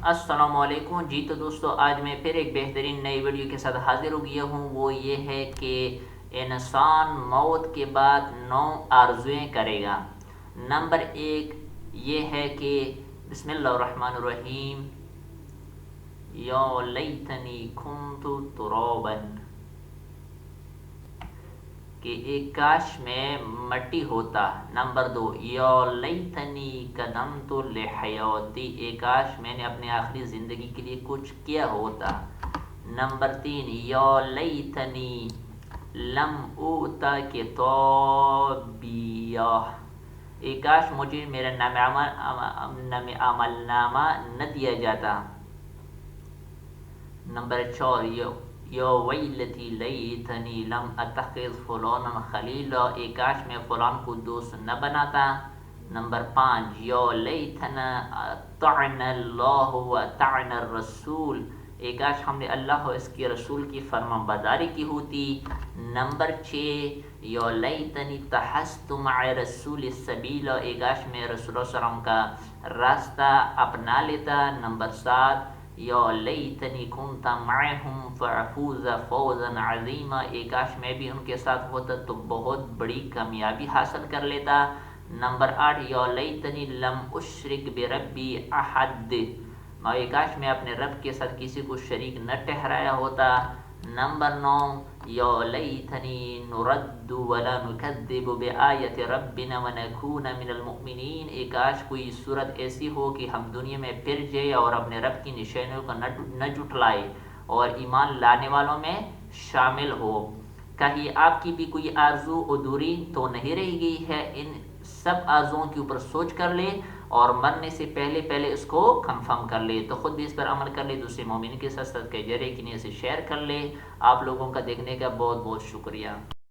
السلام علیکم جی۔ تو دوستو آج میں پھر ایک بہترین نئی ویڈیو کے ساتھ حاضر ہو گیا ہوں۔ وہ یہ ہے کہ انسان موت کے بعد 9 آرزویں کرے گا۔ نمبر 1 یہ ہے کہ بسم اللہ الرحمن الرحیم، یا لیتنی کنت ترابا، کہ ایک کاش میں مٹی ہوتا۔ نمبر 2 یا لیتنی قدمت لحیاتی، ایک کاش میں نے اپنے آخری زندگی کے لیے کچھ کیا ہوتا۔ نمبر 3 یا لیتنی لم اوت کتابیہ، ایک کاش مجھے میرا عمل نامہ نہ دیا جاتا۔ نمبر 4 یا ویلتی لیتنی لم اتخذ فلانا خلیلا، ایک کاش میں فلان کو دوست نہ بناتا۔ نمبر 5 یا لیتنا اطعنا اللہ و اطعنا الرسول، ایک کاش ہم نے اللہ اور اس کے رسول کی فرما برداری کی ہوتی۔ نمبر 6 یا لیتنی اتخذت مع رسول السبیلا، ایک کاش میں رسول اللہ صلی اللہ علیہ وسلم کا راستہ اپنا لیتا۔ نمبر 7 یا لیتنی کنت معہم فافوز فوزا عظیما، ایک کاش میں بھی ان کے ساتھ ہوتا تو بہت بڑی کامیابی حاصل کر لیتا۔ نمبر 8 یا لیتنی لم اشرک بربی احد، ایک کاش میں اپنے رب کے ساتھ کسی کو شریک نہ ٹھہرایا ہوتا۔ نمبر 9 یا لیتنی نرد ولا نکذب بآیت ربنا ونکون من المؤمنین، ایک کاش کوئی صورت ایسی ہو کہ ہم دنیا میں پھر جائے اور اپنے رب کی نشانیوں کو نہ جھٹلائے اور ایمان لانے والوں میں شامل ہو۔ کہیں آپ کی بھی کوئی آرزو ادھوری تو نہیں رہ گئی ہے؟ ان سب آرزوؤں کے اوپر سوچ کر لے اور مرنے سے پہلے اس کو کنفرم کر لے، تو خود بھی اس پر عمل کر لے، دوسرے مومن کے ساتھ کے ذریعے کی نیت سے شیئر کر لے۔ آپ لوگوں کا دیکھنے کا بہت بہت شکریہ۔